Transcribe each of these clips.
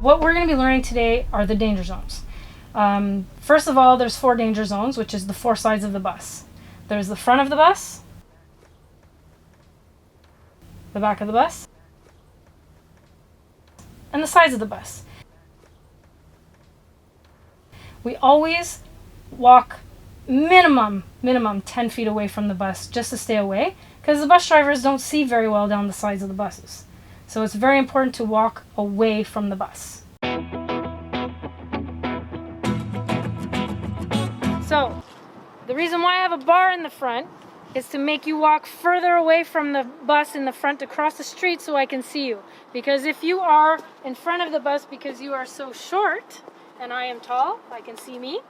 What we're going to be learning today are the danger zones. First of all, there's 4 danger zones, which is the 4 sides of the bus. There's the front of the bus, the back of the bus, and the sides of the bus. We always walk minimum 10 feet away from the bus just to stay away, because the bus drivers don't see very well down the sides of the buses. So it's very important to walk away from the bus. So, the reason why I have a bar in the front is to make you walk further away from the bus in the front to cross the street so I can see you. Because if you are in front of the bus because you are so short, and I am tall, I can see me,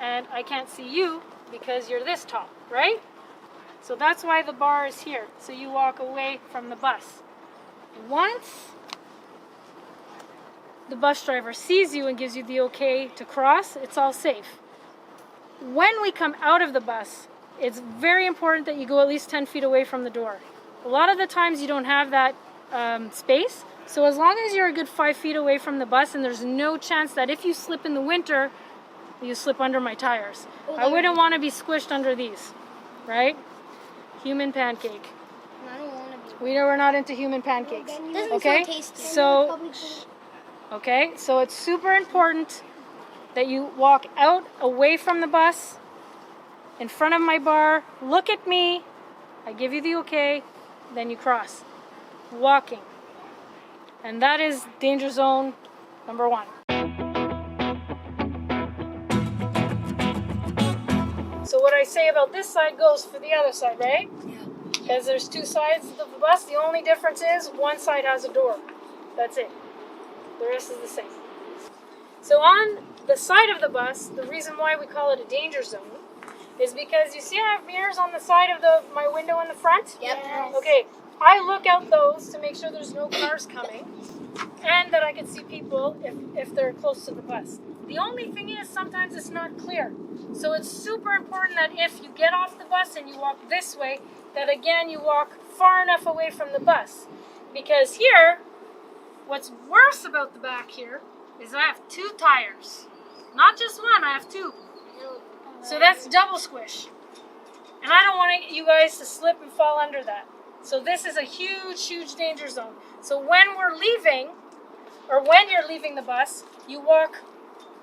and I can't see you because you're this tall, right? So that's why the bar is here, so you walk away from the bus. Once the bus driver sees you and gives you the okay to cross, it's all safe. When we come out of the bus, it's very important that you go at least 10 feet away from the door. A lot of the times you don't have that space, so as long as you're a good 5 feet away from the bus, and there's no chance that if you slip in the winter, you slip under my tires. I wouldn't want to be squished under these, right? Human pancake. I don't want to be. We're not into human pancakes. Okay? So it's super important that you walk out away from the bus, in front of my bar, look at me, I give you the okay, then you cross. Walking. And that is danger zone number 1. So what I say about this side goes for the other side, right? Yeah. Because there's 2 sides of the bus. The only difference is one side has a door. That's it. The rest is the same. So on the side of the bus, the reason why we call it a danger zone is because you see I have mirrors on the side of my window in the front? Yep. Yes. Okay, I look out those to make sure there's no cars coming and that I can see people if they're close to the bus. The only thing is sometimes it's not clear. So it's super important that if you get off the bus and you walk this way, that again you walk far enough away from the bus. Because here, what's worse about the back here is I have 2 tires. Not just one, I have 2. So that's double squish. And I don't want you guys to slip and fall under that. So this is a huge danger zone. So when we're leaving, or when you're leaving the bus, you walk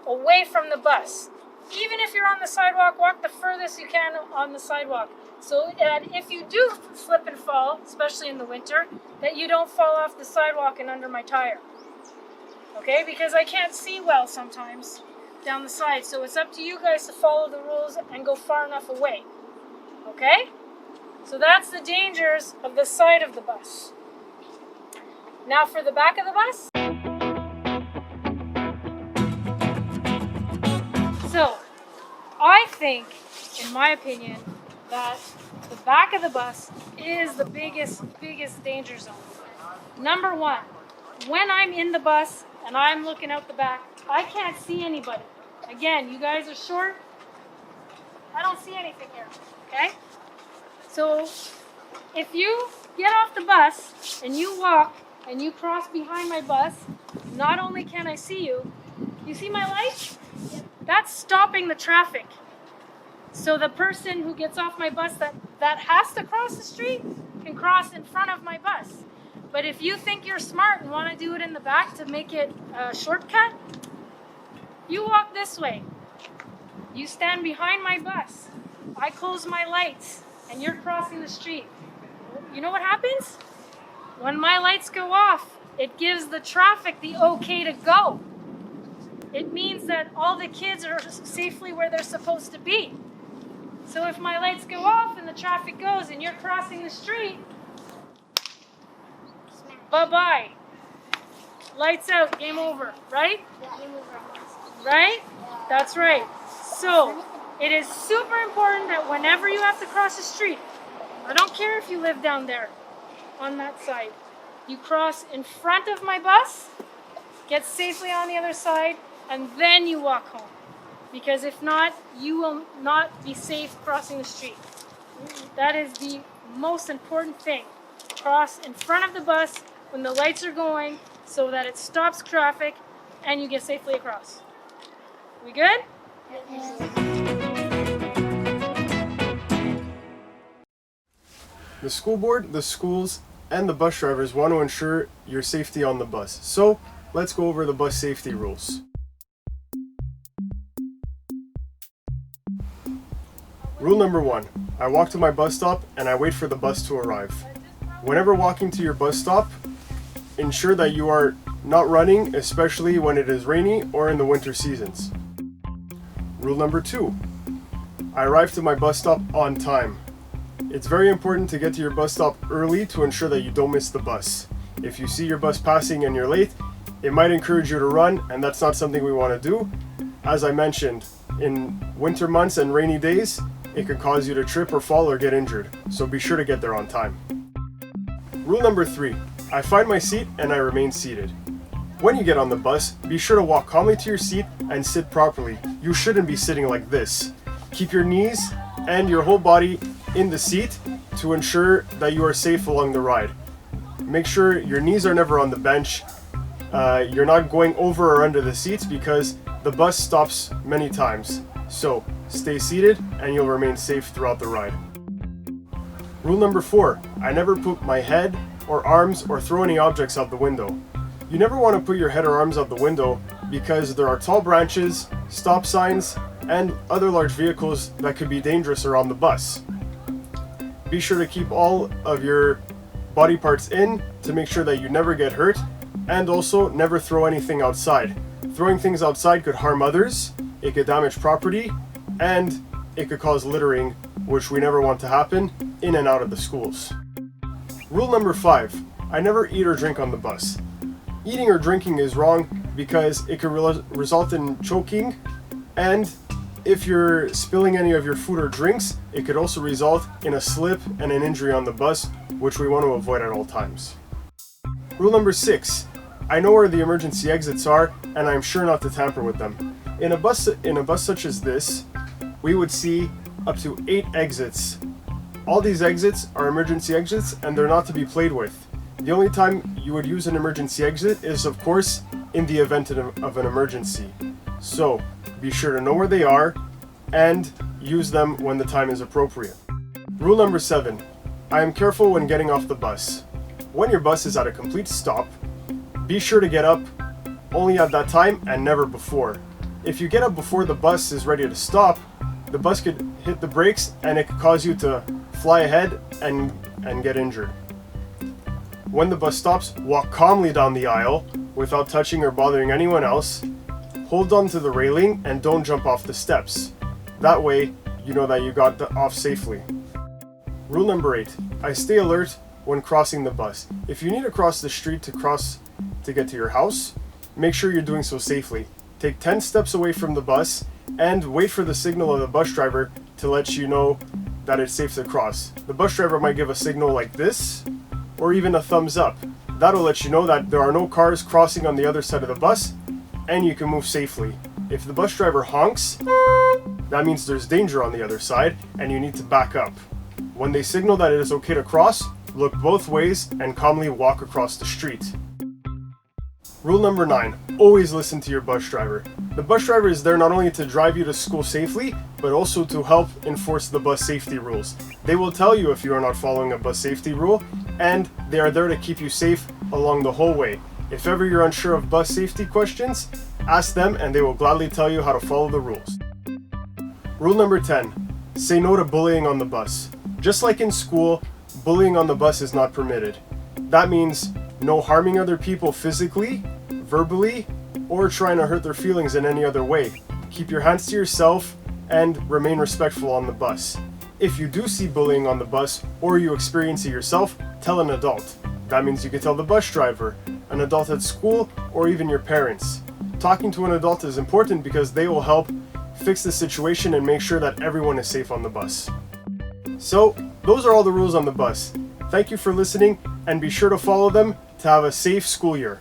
away from the bus. Even if you're on the sidewalk, walk the furthest you can on the sidewalk. So that if you do slip and fall, especially in the winter, that you don't fall off the sidewalk and under my tire. Okay, because I can't see well sometimes down the side, so it's up to you guys to follow the rules and go far enough away. Okay? So that's the dangers of the side of the bus. Now for the back of the bus. So, I think, in my opinion, that the back of the bus is the biggest danger zone. Number 1, when I'm in the bus and I'm looking out the back, I can't see anybody. Again, you guys are short. I don't see anything here, okay? So, if you get off the bus and you walk and you cross behind my bus, not only can I see you, you see my light? That's stopping the traffic. So the person who gets off my bus that has to cross the street can cross in front of my bus. But if you think you're smart and want to do it in the back to make it a shortcut, you walk this way. You stand behind my bus. I close my lights and you're crossing the street. You know what happens? When my lights go off, it gives the traffic the okay to go. It means that all the kids are safely where they're supposed to be. So if my lights go off and the traffic goes and you're crossing the street, bye-bye. Lights out, game over, right? Right? That's right. So, it is super important that whenever you have to cross the street, I don't care if you live down there on that side, you cross in front of my bus, get safely on the other side, and then you walk home. Because if not, you will not be safe crossing the street. That is the most important thing. Cross in front of the bus when the lights are going so that it stops traffic and you get safely across. We good? The school board, the schools, and the bus drivers want to ensure your safety on the bus. So let's go over the bus safety rules. Rule number 1. I walk to my bus stop and I wait for the bus to arrive. Whenever walking to your bus stop, ensure that you are not running, especially when it is rainy or in the winter seasons. Rule number 2. I arrive to my bus stop on time. It's very important to get to your bus stop early to ensure that you don't miss the bus. If you see your bus passing and you're late, it might encourage you to run, and that's not something we want to do. As I mentioned, in winter months and rainy days, it can cause you to trip or fall or get injured, so be sure to get there on time. Rule number 3. I find my seat and I remain seated. When you get on the bus, be sure to walk calmly to your seat and sit properly. You shouldn't be sitting like this. Keep your knees and your whole body in the seat to ensure that you are safe along the ride. Make sure your knees are never on the bench. You're not going over or under the seats because the bus stops many times. So stay seated and you'll remain safe throughout the ride. Rule number 4. I never put my head or arms or throw any objects out the window. You never want to put your head or arms out the window because there are tall branches, stop signs, and other large vehicles that could be dangerous around the bus. Be sure to keep all of your body parts in to make sure that you never get hurt, and also never throw anything outside. Throwing things outside could harm others, it could damage property, and it could cause littering, which we never want to happen in and out of the schools. Rule number 5. I never eat or drink on the bus. Eating or drinking is wrong because it could result in choking, and if you're spilling any of your food or drinks, it could also result in a slip and an injury on the bus, which we want to avoid at all times. Rule number 6. I know where the emergency exits are, and I'm sure not to tamper with them. In a bus such as this, we would see up to 8 exits. All these exits are emergency exits, and they're not to be played with. The only time you would use an emergency exit is, of course, in the event of an emergency. So be sure to know where they are and use them when the time is appropriate. Rule number 7. I am careful when getting off the bus. When your bus is at a complete stop, be sure to get up only at that time and never before. If you get up before the bus is ready to stop, the bus could hit the brakes and it could cause you to fly ahead and get injured. When the bus stops, walk calmly down the aisle without touching or bothering anyone else. Hold on to the railing and don't jump off the steps. That way, you know that you got off safely. Rule number 8. I stay alert when crossing the bus. If you need to cross the street to get to your house, make sure you're doing so safely. Take 10 steps away from the bus and wait for the signal of the bus driver to let you know that it's safe to cross. The bus driver might give a signal like this, or even a thumbs up. That'll let you know that there are no cars crossing on the other side of the bus, and you can move safely. If the bus driver honks, that means there's danger on the other side, and you need to back up. When they signal that it is okay to cross, look both ways and calmly walk across the street. Rule number 9. Always listen to your bus driver. The bus driver is there not only to drive you to school safely, but also to help enforce the bus safety rules. They will tell you if you are not following a bus safety rule, and they are there to keep you safe along the whole way. If ever you're unsure of bus safety questions, ask them and they will gladly tell you how to follow the rules. Rule number 10. Say no to bullying on the bus. Just like in school, bullying on the bus is not permitted. That means no harming other people physically, verbally, or trying to hurt their feelings in any other way. Keep your hands to yourself and remain respectful on the bus. If you do see bullying on the bus or you experience it yourself, tell an adult. That means you can tell the bus driver, an adult at school, or even your parents. Talking to an adult is important because they will help fix the situation and make sure that everyone is safe on the bus. So, those are all the rules on the bus. Thank you for listening, and be sure to follow them to have a safe school year.